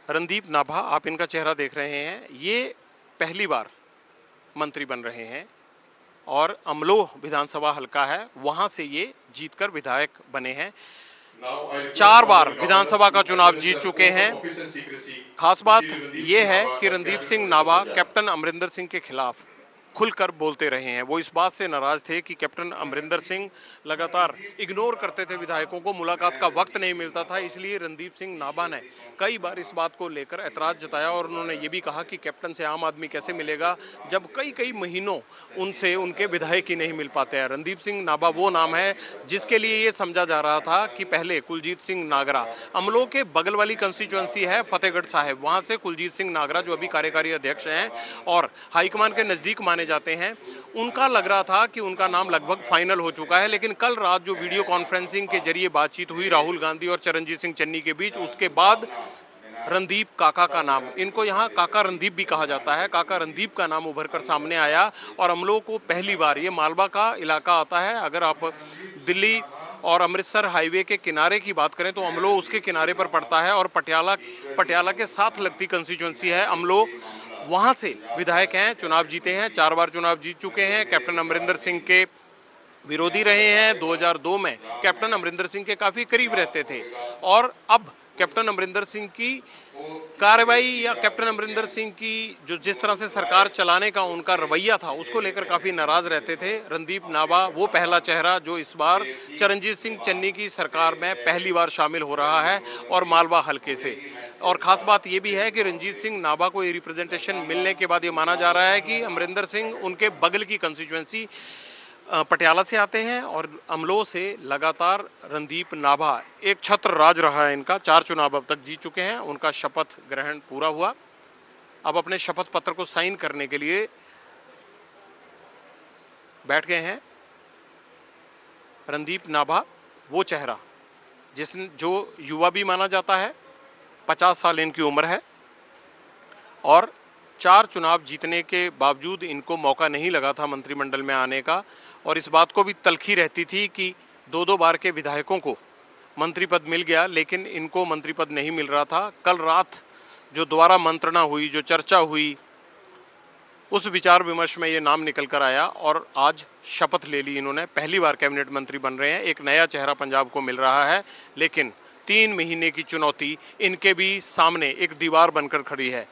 रणदीप नाभा, आप इनका चेहरा देख रहे हैं। ये पहली बार मंत्री बन रहे हैं और अमलोह विधानसभा हल्का है, वहां से ये जीतकर विधायक बने हैं। 4 बार विधानसभा का चुनाव जीत चुके हैं। खास बात यह है कि रणदीप सिंह नाभा कैप्टन अमरिंदर सिंह के खिलाफ खुलकर बोलते रहे हैं। वो इस बात से नाराज थे कि कैप्टन अमरिंदर सिंह लगातार इग्नोर करते थे विधायकों को, मुलाकात का वक्त नहीं मिलता था। इसलिए रणदीप सिंह नाभा ने कई बार इस बात को लेकर ऐतराज जताया और उन्होंने ये भी कहा कि कैप्टन से आम आदमी कैसे मिलेगा जब कई कई महीनों उनसे उनके विधायक ही नहीं मिल पाते हैं। रणदीप सिंह नाभा वो नाम है जिसके लिए ये समझा जा रहा था कि पहले कुलजीत सिंह नागरा, अमलोह के बगल वाली कंस्टिट्यूएंसी है फतेहगढ़ साहिब, वहां से कुलजीत सिंह नागरा जो अभी कार्यकारी अध्यक्ष हैं और हाईकमान के नजदीक माने जाते हैं, उनका लग रहा था कि उनका नाम लगभग फाइनल हो चुका है। लेकिन कल रात जो वीडियो कॉन्फ्रेंसिंग के जरिए बातचीत हुई राहुल गांधी और चरणजीत सिंह चन्नी के बीच, उसके बाद रणदीप काका का नाम, इनको यहां काका रणदीप भी कहा जाता है, काका रणदीप का नाम उभर कर सामने आया। और अमलोह को पहली बार, ये मालवा का इलाका आता है, अगर आप दिल्ली और अमृतसर हाईवे के किनारे की बात करें तो अमलोह उसके किनारे पर पड़ता है और पटियाला के साथ लगती कंस्टिट्यूएंसी है अमलोह। वहां से विधायक हैं, चुनाव जीते हैं, 4 बार चुनाव जीत चुके हैं। कैप्टन अमरिंदर सिंह के विरोधी रहे हैं। 2002 में कैप्टन अमरिंदर सिंह के काफी करीब रहते थे और अब कैप्टन अमरिंदर सिंह की कार्रवाई या कैप्टन अमरिंदर सिंह की जो जिस तरह से सरकार चलाने का उनका रवैया था उसको लेकर काफी नाराज रहते थे। रणदीप नाभा वो पहला चेहरा जो इस बार चरणजीत सिंह चन्नी की सरकार में पहली बार शामिल हो रहा है और मालवा हल्के से। और खास बात यह भी है कि रणजीत सिंह नाभा को ये रिप्रेजेंटेशन मिलने के बाद ये माना जा रहा है कि अमरिंदर सिंह उनके बगल की कंस्टिट्यूएंसी पटियाला से आते हैं और अमलोह से लगातार रणदीप नाभा, एक छत्र राज रहा है इनका, 4 चुनाव अब तक जीत चुके हैं। उनका शपथ ग्रहण पूरा हुआ, अब अपने शपथ पत्र को साइन करने के लिए बैठ गए हैं। रणदीप नाभा वो चेहरा जो युवा भी माना जाता है, 50 साल इनकी उम्र है और 4 चुनाव जीतने के बावजूद इनको मौका नहीं लगा था मंत्रिमंडल में आने का और इस बात को भी तलखी रहती थी कि 2-2 बार के विधायकों को मंत्री पद मिल गया लेकिन इनको मंत्री पद नहीं मिल रहा था। कल रात जो दोबारा मंत्रणा हुई, जो चर्चा हुई, उस विचार विमर्श में ये नाम निकल कर आया और आज शपथ ले ली इन्होंने। पहली बार कैबिनेट मंत्री बन रहे हैं। एक नया चेहरा पंजाब को मिल रहा है लेकिन 3 महीने की चुनौती इनके भी सामने एक दीवार बनकर खड़ी है।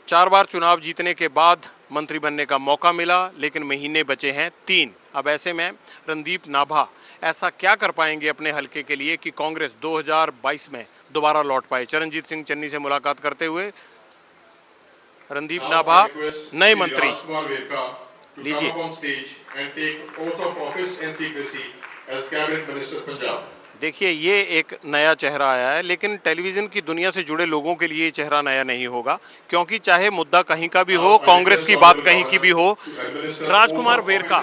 4 बार चुनाव जीतने के बाद मंत्री बनने का मौका मिला लेकिन महीने बचे हैं 3। अब ऐसे में रणदीप नाभा ऐसा क्या कर पाएंगे अपने हलके के लिए कि कांग्रेस 2022 में दोबारा लौट पाए। चरणजीत सिंह चन्नी से मुलाकात करते हुए रणदीप नाभा नए मंत्री, लीजिए। देखिए, ये एक नया चेहरा आया है लेकिन टेलीविजन की दुनिया से जुड़े लोगों के लिए ये चेहरा नया नहीं होगा क्योंकि चाहे मुद्दा कहीं का भी हो, कांग्रेस की बात कहीं की भी हो, राजकुमार वेरका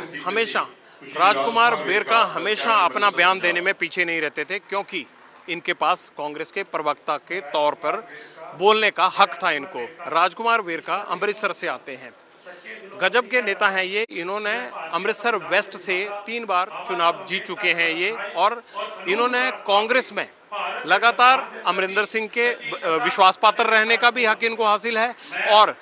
हमेशा अपना बयान देने में पीछे नहीं रहते थे क्योंकि इनके पास कांग्रेस के प्रवक्ता के तौर पर बोलने का हक था इनको। राजकुमार वेरका अमृतसर से आते हैं, गजब के नेता हैं ये। इन्होंने अमृतसर वेस्ट से 3 बार चुनाव जीत चुके हैं ये और इन्होंने कांग्रेस में लगातार अमरिंदर सिंह के विश्वास पात्र रहने का भी हक इनको हासिल है और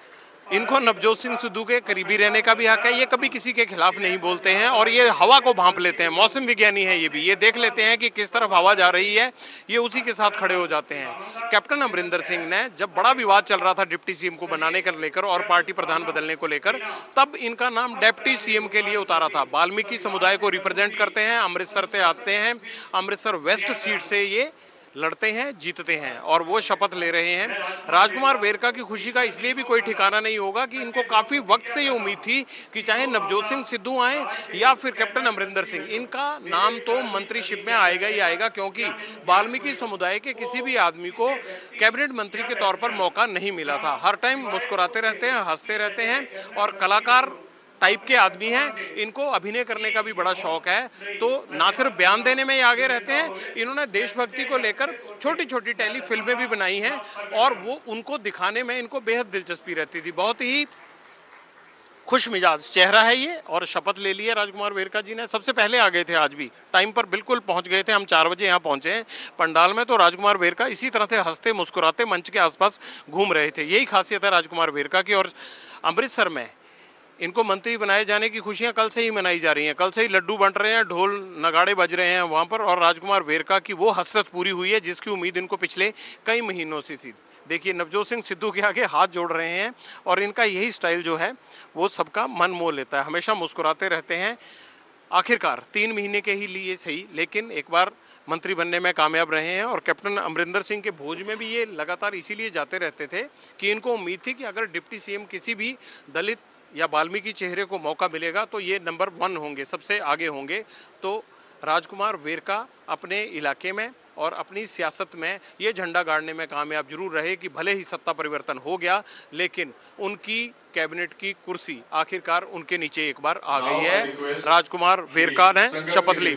इनको नवजोत सिंह सिद्धू के करीबी रहने का भी हक है। ये कभी किसी के खिलाफ नहीं बोलते हैं और ये हवा को भांप लेते हैं। मौसम विज्ञानी है ये देख लेते हैं कि किस तरफ हवा जा रही है, ये उसी के साथ खड़े हो जाते हैं। कैप्टन अमरिंदर सिंह ने जब बड़ा विवाद चल रहा था डिप्टी सीएम को बनाने को लेकर और पार्टी प्रधान बदलने को लेकर, तब इनका नाम डिप्टी सीएम के लिए उतारा था। वाल्मीकि समुदाय को रिप्रेजेंट करते हैं, अमृतसर से आते हैं, अमृतसर वेस्ट सीट से ये लड़ते हैं, जीतते हैं और वो शपथ ले रहे हैं। राजकुमार वेरका की खुशी का इसलिए भी कोई ठिकाना नहीं होगा कि इनको काफी वक्त से ये उम्मीद थी कि चाहे नवजोत सिंह सिद्धू आए या फिर कैप्टन अमरिंदर सिंह, इनका नाम तो मंत्रीशिप में आएगा ही आएगा क्योंकि वाल्मीकि समुदाय के किसी भी आदमी को कैबिनेट मंत्री के तौर पर मौका नहीं मिला था। हर टाइम मुस्कुराते रहते हैं, हंसते रहते हैं और कलाकार टाइप के आदमी हैं। इनको अभिनय करने का भी बड़ा शौक है, तो ना सिर्फ बयान देने में ही आगे रहते हैं, इन्होंने देशभक्ति को लेकर छोटी छोटी टेली फिल्में भी बनाई हैं और वो उनको दिखाने में इनको बेहद दिलचस्पी रहती थी। बहुत ही खुश मिजाज चेहरा है ये, और शपथ ले ली है राजकुमार वेरका जी ने। सबसे पहले आ गए थे, आज भी टाइम पर बिल्कुल पहुंच गए थे। हम 4 बजे यहाँ पहुंचे हैं पंडाल में, तो राजकुमार वेरका इसी तरह से हंसते मुस्कुराते मंच के आसपास घूम रहे थे। यही खासियत है राजकुमार वेरका की। और अमृतसर में इनको मंत्री बनाए जाने की खुशियां कल से ही मनाई जा रही हैं। कल से ही लड्डू बंट रहे हैं, ढोल नगाड़े बज रहे हैं वहां पर, और राजकुमार वेरका की वो हसरत पूरी हुई है जिसकी उम्मीद इनको पिछले कई महीनों से थी। देखिए नवजोत सिंह सिद्धू के आगे हाथ जोड़ रहे हैं, और इनका यही स्टाइल जो है वो सबका मन मोह लेता है। हमेशा मुस्कुराते रहते हैं। आखिरकार 3 महीने के ही लिए सही, लेकिन एक बार मंत्री बनने में कामयाब रहे हैं। और कैप्टन अमरिंदर सिंह के भोज में भी ये लगातार इसीलिए जाते रहते थे कि इनको उम्मीद थी कि अगर डिप्टी सीएम किसी भी दलित या वाल्मीकि चेहरे को मौका मिलेगा तो ये नंबर 1 होंगे, सबसे आगे होंगे। तो राजकुमार वेरका अपने इलाके में और अपनी सियासत में ये झंडा गाड़ने में कामयाब जरूर रहे कि भले ही सत्ता परिवर्तन हो गया, लेकिन उनकी कैबिनेट की कुर्सी आखिरकार उनके नीचे एक बार आ गई है। राजकुमार वेरका ने शपथ ली।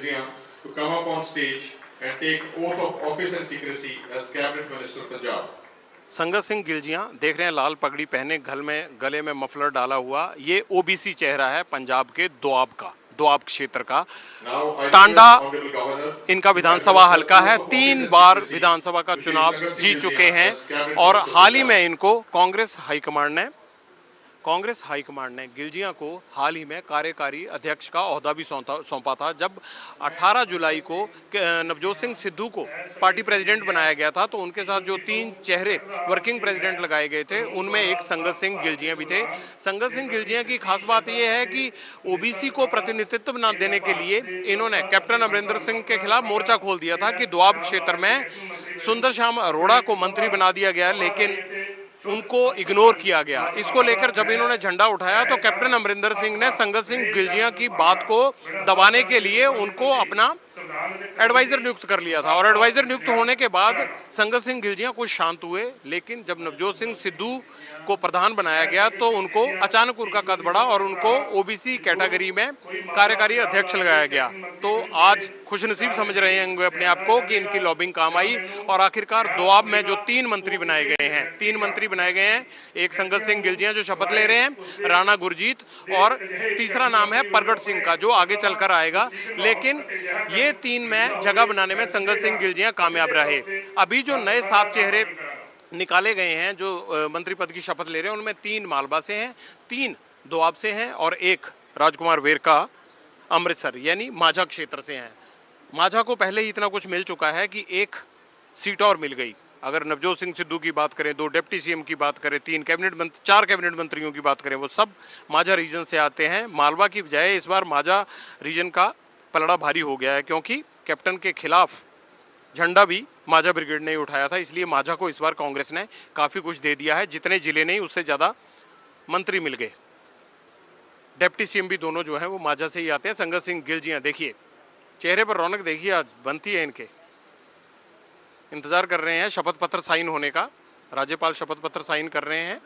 संगत सिंह गिलजियां देख रहे हैं, लाल पगड़ी पहने, गले में मफलर डाला हुआ। ये ओबीसी चेहरा है पंजाब के दोआब क्षेत्र का। टांडा इनका विधानसभा हल्का है। 3 बार विधानसभा का चुनाव जीत चुके हैं, और हाल ही में इनको कांग्रेस हाईकमांड ने गिलजिया को हाल ही में कार्यकारी अध्यक्ष का ओहदा भी सौंपा था। जब 18 जुलाई को नवजोत सिंह सिद्धू को पार्टी प्रेसिडेंट बनाया गया था, तो उनके साथ जो 3 चेहरे वर्किंग प्रेसिडेंट लगाए गए थे, उनमें एक संगत सिंह गिलजिया भी थे। संगत सिंह गिलजिया की खास बात यह है कि ओबीसी को प्रतिनिधित्व न देने के लिए इन्होंने कैप्टन अमरिंदर सिंह के खिलाफ मोर्चा खोल दिया था कि दोआब क्षेत्र में सुंदर श्याम अरोड़ा को मंत्री बना दिया गया, लेकिन उनको इग्नोर किया गया। इसको लेकर जब इन्होंने झंडा उठाया तो कैप्टन अमरिंदर सिंह ने संगत सिंह गिलजिया की बात को दबाने के लिए उनको अपना एडवाइजर नियुक्त कर लिया था। और एडवाइजर नियुक्त होने के बाद संगत सिंह गिलजिया कुछ शांत हुए, लेकिन जब नवजोत सिंह सिद्धू को प्रधान बनाया गया तो उनको अचानक उनका कद बढ़ा और उनको ओबीसी कैटेगरी में कार्यकारी अध्यक्ष लगाया गया। तो आज खुशनसीब समझ रहे हैं अपने आप को कि इनकी लॉबिंग काम आई, और आखिरकार दोआब में जो 3 मंत्री बनाए गए हैं, एक संगत सिंह गिलजिया जो शपथ ले रहे हैं, राणा गुरजीत, और तीसरा नाम है परगट सिंह का जो आगे चलकर आएगा। लेकिन ये 3 में जगह बनाने में संगत सिंह गिलजिया कामयाब रहे। अभी जो नए 7 चेहरे निकाले गए हैं जो मंत्री पद की शपथ ले रहे हैं, उनमें 3 मालवा से हैं, 3 दोआब से हैं, और 1 राजकुमार वेरका अमृतसर यानी माझा क्षेत्र से हैं। माझा को पहले ही इतना कुछ मिल चुका है कि 1 सीट और मिल गई। अगर नवजोत सिंह सिद्धू की बात करें, 2 डिप्टी सीएम की बात करें, 4 कैबिनेट मंत्रियों की बात करें, वो सब माझा रीजन से आते हैं। मालवा की बजाय इस बार माझा रीजन का पलड़ा भारी हो गया है, क्योंकि कैप्टन के खिलाफ झंडा भी माझा ब्रिगेड ने ही उठाया था। इसलिए माझा को इस बार कांग्रेस ने काफी कुछ दे दिया है। जितने जिले नहीं उससे ज्यादा मंत्री मिल गए। डिप्टी सीएम भी दोनों जो है वो माझा से ही आते हैं। संगत सिंह गिलजिया देखिए, चेहरे पर रौनक देखिए आज बनती है इनके। इंतजार कर रहे हैं शपथ पत्र साइन होने का। राज्यपाल शपथ पत्र साइन कर रहे हैं,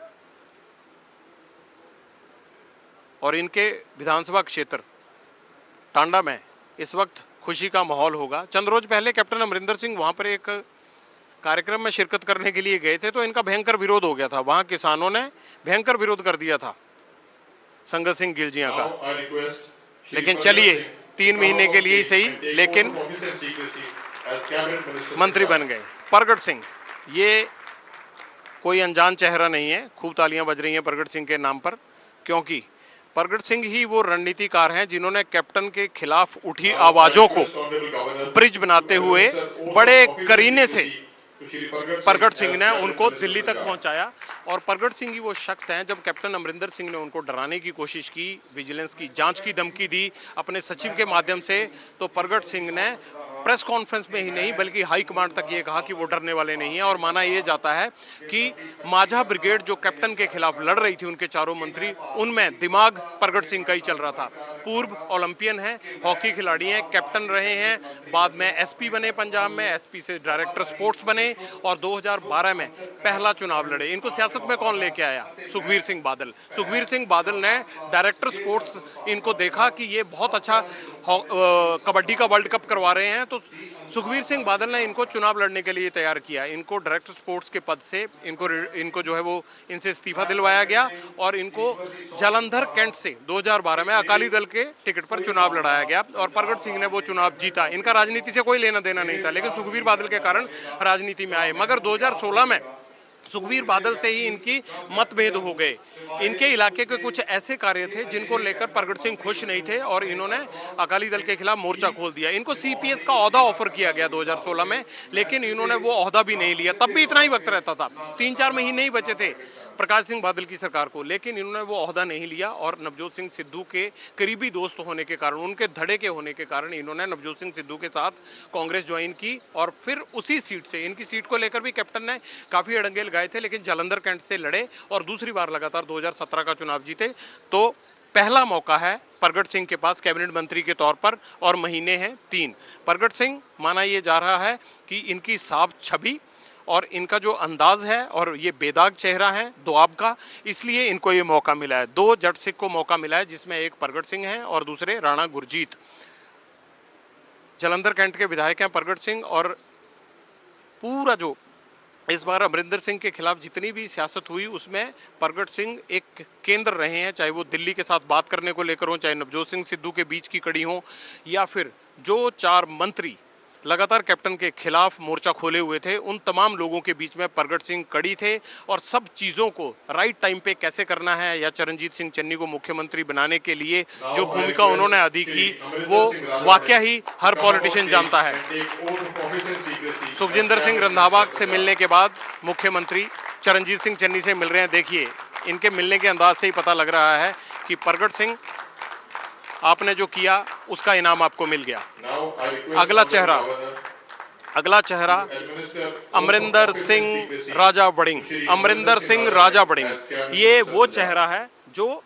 और इनके विधानसभा क्षेत्र टांडा में इस वक्त खुशी का माहौल होगा। चंद रोज पहले कैप्टन अमरिंदर सिंह वहां पर एक कार्यक्रम में शिरकत करने के लिए गए थे, तो इनका भयंकर विरोध हो गया था। वहां किसानों ने भयंकर विरोध कर दिया था संगत सिंह गिलजिया का। लेकिन चलिए 3 महीने के लिए ही सही, लेकिन मंत्री बन गए। परगट सिंह ये कोई अनजान चेहरा नहीं है। खूब तालियां बज रही हैं परगट सिंह के नाम पर, क्योंकि परगट सिंह ही वो रणनीतिकार हैं जिन्होंने कैप्टन के खिलाफ उठी आवाजों को ब्रिज बनाते हुए बड़े करीने से परगट सिंह ने उनको दिल्ली तक पहुंचाया। और परगट सिंह ही वो शख्स हैं, जब कैप्टन अमरिंदर सिंह ने उनको डराने की कोशिश की, विजिलेंस की जांच की धमकी दी अपने सचिव के माध्यम से, तो परगट सिंह ने प्रेस कॉन्फ्रेंस में ही नहीं बल्कि हाईकमांड तक ये कहा कि वो डरने वाले नहीं है। और माना यह जाता है कि माझा ब्रिगेड जो कैप्टन के खिलाफ लड़ रही थी, उनके चारों मंत्री, उनमें दिमाग परगट सिंह का ही चल रहा था। पूर्व ओलंपियन है, हॉकी खिलाड़ी हैं, कैप्टन रहे हैं, बाद में एसपी बने पंजाब में, एसपी से डायरेक्टर स्पोर्ट्स बने, और 2012 में पहला चुनाव लड़े। इनको सियासत में कौन लेके आया? सुखबीर सिंह बादल। सुखबीर सिंह बादल ने डायरेक्टर स्पोर्ट्स इनको देखा कि ये बहुत अच्छा कबड्डी का वर्ल्ड कप करवा रहे हैं, तो सुखबीर सिंह बादल ने इनको चुनाव लड़ने के लिए तैयार किया। इनको डायरेक्टर स्पोर्ट्स के पद से इनको जो है वो इनसे इस्तीफा दिलवाया गया और इनको जालंधर कैंट से 2012 में अकाली दल के टिकट पर चुनाव लड़ाया गया और प्रगट सिंह ने वो चुनाव जीता। इनका राजनीति से कोई लेना देना नहीं था, लेकिन सुखबीर बादल के कारण राजनीति में आए। मगर 2016 में सुखबीर बादल से ही इनकी मतभेद हो गए। इनके इलाके के कुछ ऐसे कार्य थे जिनको लेकर प्रगट सिंह खुश नहीं थे और इन्होंने अकाली दल के खिलाफ मोर्चा खोल दिया। इनको सीपीएस का ओहदा ऑफर किया गया 2016 में, लेकिन इन्होंने वो ओहदा भी नहीं लिया। तब भी इतना ही वक्त रहता था, 3-4 महीने ही बचे थे प्रकाश सिंह बादल की सरकार को, लेकिन इन्होंने वो ओहदा नहीं लिया और नवजोत सिंह सिद्धू के करीबी दोस्त होने के कारण, उनके धड़े के होने के कारण इन्होंने नवजोत सिंह सिद्धू के साथ कांग्रेस ज्वाइन की और फिर उसी सीट से, इनकी सीट को लेकर भी कैप्टन ने काफी अड़ंगे लगाए थे, लेकिन जालंधर कैंट से लड़े और दूसरी बार लगातार 2017 का चुनाव जीते। तो पहला मौका है प्रगट सिंह के पास कैबिनेट मंत्री के तौर पर और महीने हैं 3। प्रगट सिंह माना यह जा रहा है कि इनकी साफ छवि और इनका जो अंदाज है और ये बेदाग चेहरा है दोआब का, इसलिए इनको ये मौका मिला है। 2 जट सिख को मौका मिला है, जिसमें एक प्रगट सिंह है और दूसरे राणा गुरजीत। जालंधर कैंट के विधायक हैं प्रगट सिंह और पूरा जो इस बार अमरिंदर सिंह के खिलाफ जितनी भी सियासत हुई उसमें प्रगट सिंह एक केंद्र रहे हैं, चाहे वो दिल्ली के साथ बात करने को लेकर हो, चाहे नवजोत सिंह सिद्धू के बीच की कड़ी हो, या फिर जो 4 मंत्री लगातार कैप्टन के खिलाफ मोर्चा खोले हुए थे, उन तमाम लोगों के बीच में प्रगट सिंह कड़ी थे और सब चीजों को राइट टाइम पे कैसे करना है या चरणजीत सिंह चन्नी को मुख्यमंत्री बनाने के लिए जो भूमिका उन्होंने अदा की वो वाकया ही हर पॉलिटिशियन जानता है। सुखजिंदर सिंह रंधावा से मिलने के बाद मुख्यमंत्री चरणजीत सिंह चन्नी से मिल रहे हैं। देखिए इनके मिलने के अंदाज से ही पता लग रहा है कि प्रगट सिंह आपने जो किया उसका इनाम आपको मिल गया। अगला चेहरा अमरिंदर सिंह राजा वड़िंग। अमरिंदर सिंह राजा वड़िंग ये वो चेहरा है जो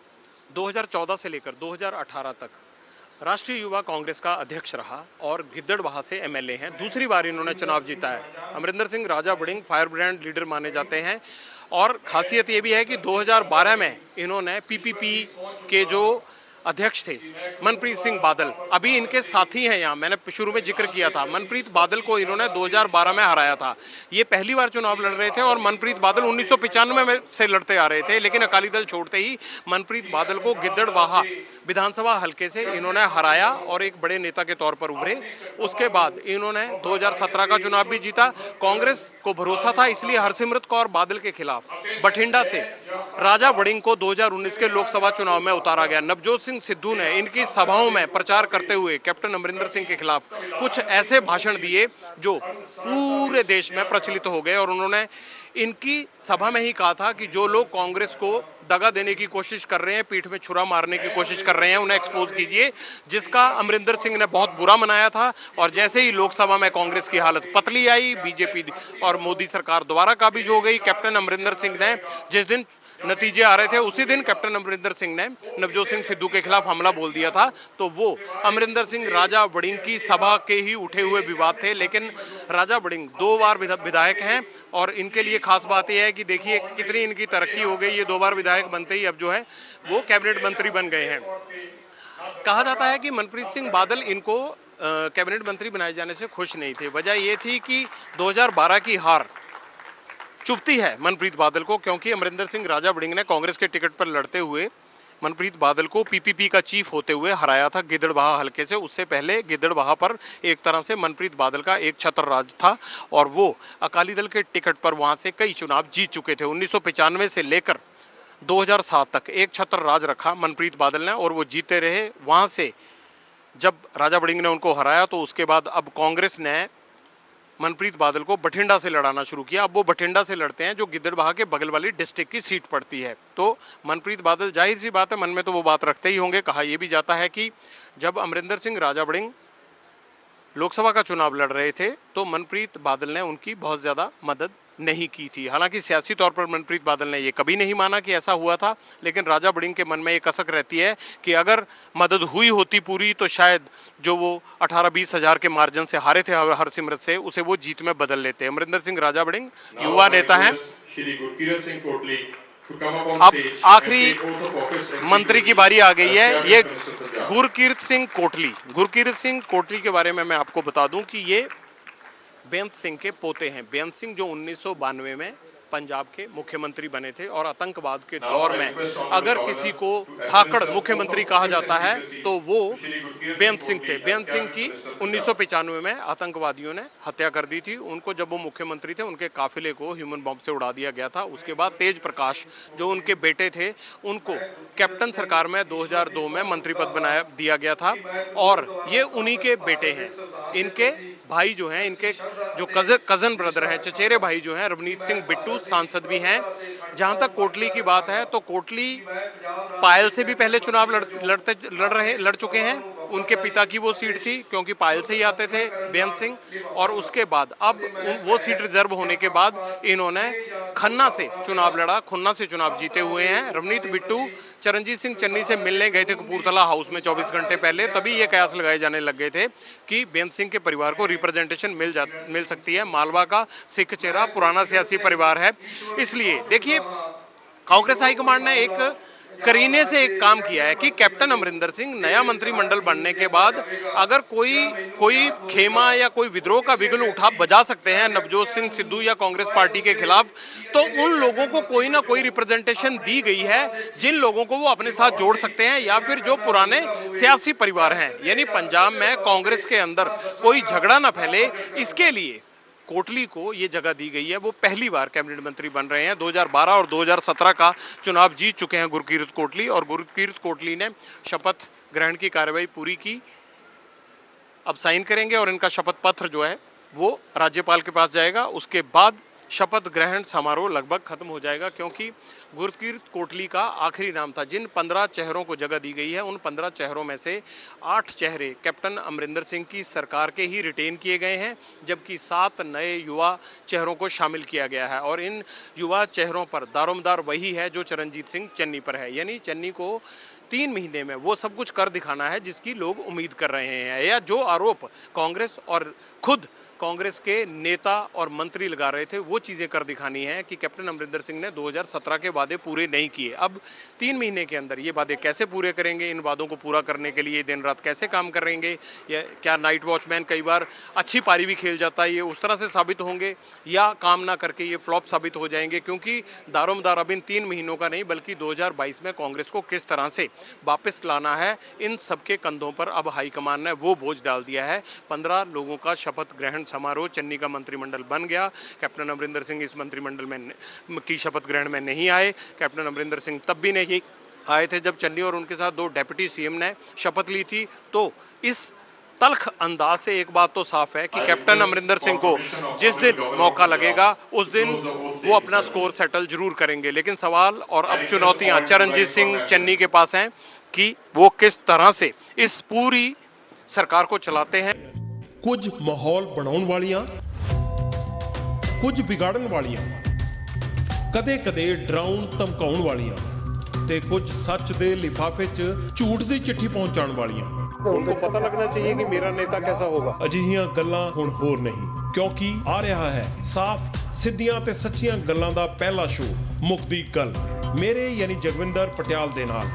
2014 से लेकर 2018 तक राष्ट्रीय युवा कांग्रेस का अध्यक्ष रहा और गिद्दड़बाहा से एमएलए हैं। दूसरी बार इन्होंने चुनाव जीता है। अमरिंदर सिंह राजा वड़िंग फायर ब्रांड लीडर माने जाते हैं और खासियत यह भी है कि 2012 में इन्होंने पीपीपी के जो अध्यक्ष थे मनप्रीत सिंह बादल, अभी इनके साथी हैं यहां, मैंने शुरू में जिक्र किया था, मनप्रीत बादल को इन्होंने 2012 में हराया था। ये पहली बार चुनाव लड़ रहे थे और मनप्रीत बादल 1995 में से लड़ते आ रहे थे, लेकिन अकाली दल छोड़ते ही मनप्रीत बादल को गिद्दड़बाहा विधानसभा हल्के से इन्होंने हराया और एक बड़े नेता के तौर पर उभरे। उसके बाद इन्होंने 2017 का चुनाव भी जीता। कांग्रेस को भरोसा था, इसलिए हरसिमरत कौर बादल के खिलाफ बठिंडा से राजा वड़िंग को 2019 के लोकसभा चुनाव में उतारा गया। नवजोत सिंह सिद्धू ने इनकी सभाओं में प्रचार करते हुए कैप्टन अमरिंदर सिंह के खिलाफ कुछ ऐसे भाषण दिए जो पूरे देश में प्रचलित हो गए और उन्होंने इनकी सभा में ही कहा था कि जो लोग कांग्रेस को दगा देने की कोशिश कर रहे हैं, पीठ में छुरा मारने की कोशिश कर रहे हैं, उन्हें एक्सपोज कीजिए, जिसका अमरिंदर सिंह ने बहुत बुरा मनाया था। और जैसे ही लोकसभा में कांग्रेस की हालत पतली आई, बीजेपी और मोदी सरकार दोबारा काबिज हो गई, कैप्टन अमरिंदर सिंह ने जिस दिन नतीजे आ रहे थे उसी दिन कैप्टन अमरिंदर सिंह ने नवजोत सिंह सिद्धू के खिलाफ हमला बोल दिया था। तो वो अमरिंदर सिंह राजा वड़िंग की सभा के ही उठे हुए विवाद थे, लेकिन राजा वड़िंग 2 बार विधायक हैं और इनके लिए खास बात यह है कि देखिए कितनी इनकी तरक्की हो गई। ये 2 बार विधायक बनते ही अब जो है वो कैबिनेट मंत्री बन गए हैं। कहा जाता है कि मनप्रीत सिंह बादल इनको कैबिनेट मंत्री बनाए जाने से खुश नहीं थे। वजह यह थी कि 2012 की हार चुभती है मनप्रीत बादल को, क्योंकि अमरिंदर सिंह राजा वड़िंग ने कांग्रेस के टिकट पर लड़ते हुए मनप्रीत बादल को पीपीपी का चीफ होते हुए हराया था गिद्दड़बाहा हल्के से। उससे पहले गिद्दड़बाहा पर एक तरह से मनप्रीत बादल का एक छत्र राज था और वो अकाली दल के टिकट पर वहां से कई चुनाव जीत चुके थे। 1995 से लेकर 2007 तक एक छत्र राज रखा मनप्रीत बादल ने और वो जीते रहे। वहां से जब राजा वड़िंग ने उनको हराया तो उसके बाद अब कांग्रेस ने मनप्रीत बादल को बठिंडा से लड़ाना शुरू किया। अब वो बठिंडा से लड़ते हैं जो गिद्दड़बाहा के बगल वाली डिस्ट्रिक्ट की सीट पड़ती है। तो मनप्रीत बादल जाहिर सी बात है मन में तो वो बात रखते ही होंगे। कहा यह भी जाता है कि जब अमरिंदर सिंह राजा वड़िंग लोकसभा का चुनाव लड़ रहे थे तो मनप्रीत बादल ने उनकी बहुत ज्यादा मदद नहीं की थी। हालांकि सियासी तौर पर मनप्रीत बादल ने यह कभी नहीं माना कि ऐसा हुआ था, लेकिन राजा वड़िंग के मन में एक कसक रहती है कि अगर मदद हुई होती पूरी तो शायद जो वो 18-20 हजार के मार्जिन से हारे थे हरसिमरत से, उसे वो जीत में बदल लेते। अमरिंदर सिंह राजा वड़िंग युवा नेता हैं। अब आखिरी मंत्री की बारी आ गई है, ये गुरकीरत सिंह कोटली के बारे में मैं आपको बता दूं कि ये बेअंत सिंह के पोते हैं। बेअंत सिंह जो 1992 में पंजाब के मुख्यमंत्री बने थे और आतंकवाद के दौर में अगर किसी को धाकड़ मुख्यमंत्री कहा जाता है तो वो बेअंत सिंह थे। बेअंत सिंह की 1995 में आतंकवादियों ने हत्या कर दी थी। उनको जब वो मुख्यमंत्री थे उनके काफिले को ह्यूमन बॉम्ब से उड़ा दिया गया था। उसके बाद तेज प्रकाश जो उनके बेटे थे उनको कैप्टन सरकार में 2002 में मंत्री पद बनाया दिया गया था और ये उन्हीं के बेटे हैं। इनके भाई जो हैं, इनके जो कजन ब्रदर हैं, चचेरे भाई जो हैं, रवनीत सिंह बिट्टू सांसद भी हैं। जहां तक कोटली की बात है तो कोटली पायल से भी पहले चुनाव लड़ चुके हैं। उनके पिता की वो सीट थी क्योंकि पायल से ही आते थे बेअंत सिंह और उसके बाद अब वो सीट रिजर्व होने के बाद इन्होंने खन्ना से चुनाव लड़ा, खुन्ना से चुनाव जीते हुए हैं। रवनीत बिट्टू चरणजीत सिंह चन्नी से मिलने गए थे कपूरथला हाउस में 24 घंटे पहले, तभी ये कयास लगाए जाने लग गए थे कि बेअंत सिंह के परिवार को रिप्रेजेंटेशन मिल सकती है। मालवा का सिख चेहरा, पुराना सियासी परिवार है। इसलिए देखिए कांग्रेस हाईकमांड ने एक करीने से एक काम किया है कि कैप्टन अमरिंदर सिंह नया मंत्रिमंडल बनने के बाद अगर कोई खेमा या कोई विद्रोह का बिगुल उठा बजा सकते हैं नवजोत सिंह सिद्धू या कांग्रेस पार्टी के खिलाफ, तो उन लोगों को कोई ना कोई रिप्रेजेंटेशन दी गई है जिन लोगों को वो अपने साथ जोड़ सकते हैं या फिर जो पुराने सियासी परिवार हैं। यानी पंजाब में कांग्रेस के अंदर कोई झगड़ा ना फैले, इसके लिए कोटली को ये जगह दी गई है। वो पहली बार कैबिनेट मंत्री बन रहे हैं। 2012 और 2017 का चुनाव जीत चुके हैं गुरकीरत कोटली और गुरकीरत कोटली ने शपथ ग्रहण की कार्रवाई पूरी की। अब साइन करेंगे और इनका शपथ पत्र जो है वो राज्यपाल के पास जाएगा। उसके बाद शपथ ग्रहण समारोह लगभग खत्म हो जाएगा क्योंकि गुरकीरत कोटली का आखिरी नाम था। जिन 15 चेहरों को जगह दी गई है उन 15 चेहरों में से 8 चेहरे कैप्टन अमरिंदर सिंह की सरकार के ही रिटेन किए गए हैं, जबकि 7 नए युवा चेहरों को शामिल किया गया है और इन युवा चेहरों पर दारोमदार वही है जो चरणजीत सिंह चन्नी पर है। यानी चन्नी को 3 महीने में वो सब कुछ कर दिखाना है जिसकी लोग उम्मीद कर रहे हैं, या जो आरोप कांग्रेस और खुद कांग्रेस के नेता और मंत्री लगा रहे थे वो चीजें कर दिखानी है कि कैप्टन अमरिंदर सिंह ने 2017 के वादे पूरे नहीं किए। अब 3 महीने के अंदर ये वादे कैसे पूरे करेंगे, इन वादों को पूरा करने के लिए दिन रात कैसे काम करेंगे, या क्या नाइट वॉचमैन कई बार अच्छी पारी भी खेल जाता है, ये उस तरह से साबित होंगे या काम ना करके ये फ्लॉप साबित हो जाएंगे। क्योंकि दारोमदार अब इन 3 महीनों का नहीं बल्कि 2022 में कांग्रेस को किस तरह से वापस लाना है, इन सबके कंधों पर अब हाईकमान ने वो बोझ डाल दिया है। 15 लोगों का शपथ ग्रहण समारोह, चन्नी का मंत्रिमंडल बन गया। कैप्टन अमरिंदर सिंह इस मंत्रिमंडल में की शपथ ग्रहण में नहीं आए। कैप्टन अमरिंदर सिंह तब भी नहीं आए थे जब चन्नी और उनके साथ 2 डेप्यूटी सीएम ने शपथ ली थी। तो इस तल्ख अंदाज से एक बात तो साफ है कि कैप्टन अमरिंदर सिंह को जिस दिन मौका लगेगा उस दिन वो अपना स्कोर सेटल जरूर करेंगे। लेकिन सवाल और अब चुनौतियां चरणजीत सिंह चन्नी के पास हैं कि वो किस तरह से इस पूरी सरकार को चलाते हैं। कुछ माहौल बनाउण वालियां, कुछ बिगाड़न वालियां, कदे कदे डराउण धमकाउण वालियां ते कुछ सच दे लिफाफे च झूठ दी चिट्ठी पहुंचाउण वालियां। उनको पता लगना चाहिए कि मेरा नेता कैसा होगा। अजिहियां गल्लां हुण होर नहीं, क्योंकि आ रहा है साफ सिद्धियां ते सच्चियां गल्लां दा पहला शो मुक्ति गल, मेरे यानी जगविंदर पटियाल दे नाल।